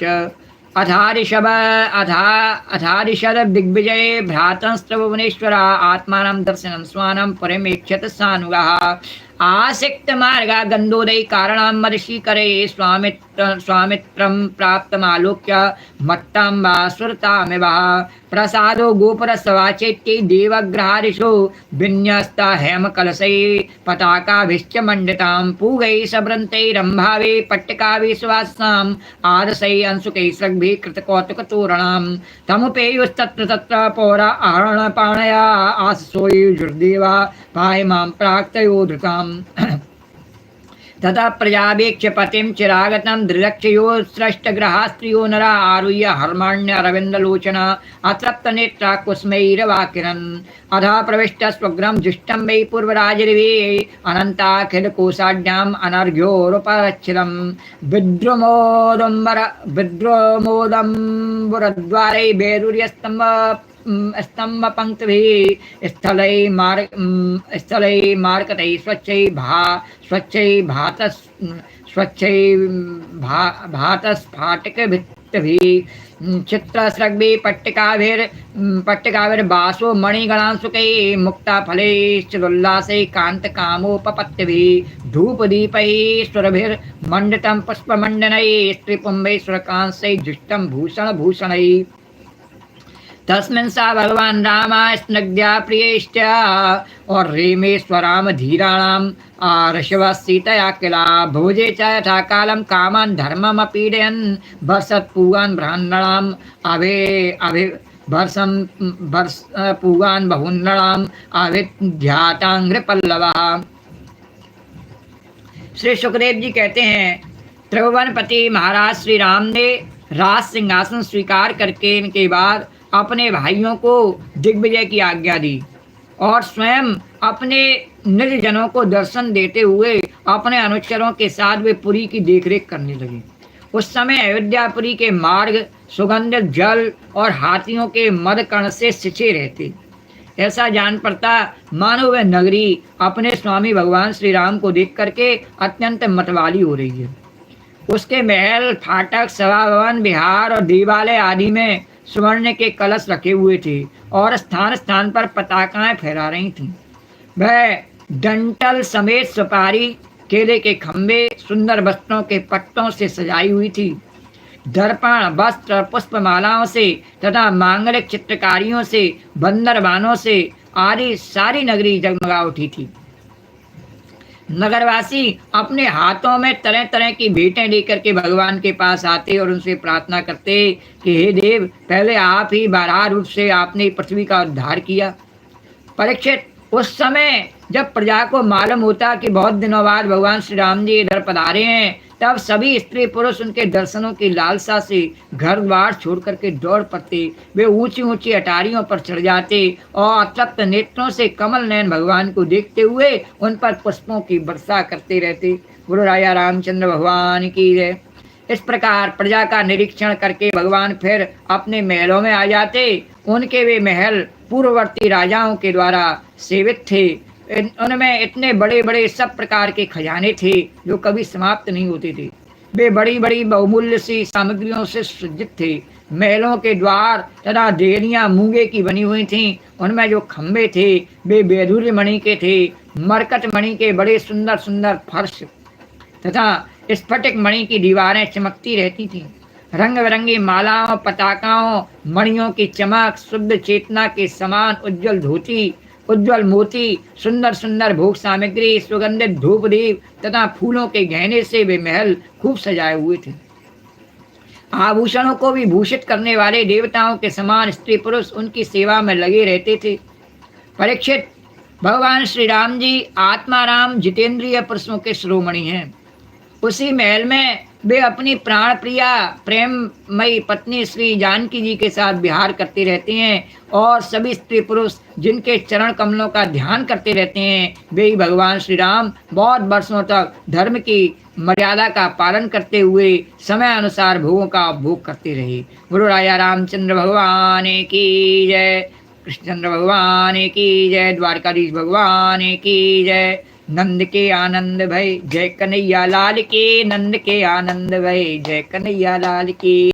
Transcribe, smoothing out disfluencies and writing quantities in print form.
उवाच अथारिषद दिग्विजये भ्रातंस्त्र भुवनेश्वरा आत्मानं दर्शनं स्वानं परिमेक्षत सानुगः आसिक्त मार्गा गंधोदय कारणं मदशीकरे स्वामित्रं प्राप्तमालोक्य मत्ताम्बा सुरतामिव प्रसादो गोपुरसवाचेत्यै देवग्रहारिषु विन्यस्ता हेमकलशै पताकाभिश्च मण्डितां पूगैः सभ्रन्तैरम्भावे पट्टिकाभिः सुवासाम् आदशैः अंशुकैः सृग्भिः कृतकौतुकतोरणां तमुपेयुस्तत्र तत्र पौरा आहरणपाणया आससोयुर्देवा पाहि मां प्राक्तयोधृताम् तथा प्रजावेक्ष्य पतिं चिरागतं दृदक्षयो सृष्टग्रहास्त्रियो नरा आरुह्य हर्माण्य अरविन्दलोचना अतृप्तनेत्रा कुस्मैरवाकिरन् अधा प्रविष्ट स्वग्रं जुष्टं वै पूर्वराजरिवे अनन्ताखिलकोशाढ्याम् अनर्घ्योरुपरच्छिदं विद्रुमोदम्बरद्वारै वैदुर्यस्तम्भ स्तंभ पंक्तिभिः स्थलै मार्कतैः स्वच्छैः भातस्फाटकभित्तिभिः चित्रस्रग्भिः पट्टिकाभिर्बासो मणिगणांशुकैः मुक्ताफलैश्चोल्लासैः कान्तकामोपपत्तिभिः धूपदीपैः स्वरभिर्मण्डितं पुष्पमण्डनैः स्त्रीपुंभैः सुरकांशैः जुष्टं भूषणैः तस्मिन् सा भगवान रामा स्नग्ध्या प्रियैश्च और रेमेश्वराम धीराणाम ऋषभ सीतया किला भोजे च यथा कालं कामान् धर्ममपीडयन् वर्षत्पूगान् ब्राह्मणाम् पूगान् बहुनृणाम् आविध्यातांघ्रपल्लवः। श्री सुखदेव जी कहते हैं, त्रिभुवनपति महाराज श्री राम ने राज सिंहासन स्वीकार करके इनके बाद अपने भाइयों को दिग्विजय की आज्ञा दी और स्वयं अपने निज जनों को दर्शन देते हुए अपने अनुचरों के साथ वे पुरी की देखरेख करने लगे। उस समय अयोध्यापुरी के मार्ग सुगंधित जल और हाथियों के मदकर्ण से सिंचे रहते। ऐसा जान पड़ता मानो वह नगरी अपने स्वामी भगवान श्री राम को देख करके अत्यंत मतवाली हो रही है। उसके महल, फाटक, सभा भवन, विहार और देवालय आदि में स्वर्ण के कलश रखे हुए थे और स्थान स्थान पर पताकाएं फहरा रही थीं। वह डंटल समेत सुपारी, केले के खंभे, सुंदर वस्त्रों के पट्टों से सजाई हुई थी। दर्पण, वस्त्र, पुष्पमालाओं से तथा मांगलिक चित्रकारियों से, बंदरबानों से आदि सारी नगरी जगमगा उठी थी। नगरवासी अपने हाथों में तरह तरह की भेंटें लेकर के भगवान के पास आते और उनसे प्रार्थना करते कि हे देव, पहले आप ही बारहा रूप से आपने पृथ्वी का उद्धार किया। परीक्षित, उस समय जब प्रजा को मालूम होता कि बहुत दिनों बाद भगवान श्री राम जी इधर पधारे हैं, तब सभी स्त्री पुरुष उनके दर्शनों की लालसा से घर द्वार छोड़ करके दौड़ पड़ते। वे ऊंची ऊंची अटारियों पर चढ़ जाते और अतृप्त नेत्रों से कमल नयन भगवान को देखते हुए उन पर पुष्पों की वर्षा करते रहते। गुरु राजा रामचंद्र भगवान की जय। इस प्रकार प्रजा का निरीक्षण करके भगवान फिर अपने महलों में आ जाते। उनके वे महल पूर्ववर्ती राजाओं के द्वारा सेवित थे। उनमें इतने बड़े बड़े सब प्रकार के खजाने थे जो कभी समाप्त नहीं होते थे। वे बड़ी बड़ी बहुमूल्य सी सामग्रियों से सज्जित थे। महलों के द्वार तथा देहरियां मूंगे की बनी हुई थीं। उनमें जो खंभे थे वे वैदुर्य मणि के थे। मरकट मणि के बड़े सुंदर सुंदर फर्श तथा स्फटिक मणि की दीवारें चमकती रहती थीं। रंग बिरंगी मालाओं, पताकाओं, मणियों की चमक, शुद्ध चेतना के समान उज्जवल धोती, उज्जवल मोती, सुंदर सुंदर भोग सामग्री, सुगंधित धूप दीप तथा फूलों के गहने से वे महल खूब सजाए हुए थे। आभूषणों को भी भूषित करने वाले देवताओं के समान स्त्री पुरुष उनकी सेवा में लगे रहते थे। परीक्षित, भगवान श्री राम जी आत्माराम जितेंद्रिय पुरुषों के शिरोमणि हैं। उसी महल में वे अपनी प्राण प्रिया प्रेममयी पत्नी श्री जानकी जी के साथ विहार करते रहते हैं और सभी स्त्री पुरुष जिनके चरण कमलों का ध्यान करते रहते हैं वे ही भगवान श्री राम बहुत वर्षों तक धर्म की मर्यादा का पालन करते हुए समय अनुसार भोगों का उपभोग करते रहे। गुरु राजा रामचंद्र भगवान की जय। कृष्णचंद्र भगवान की जय। द्वारकाधीश भगवान की जय। नंद के आनंद भय जय कन्हैया लाल के। नंद के आनंद भय जय कन्हैया लाल की।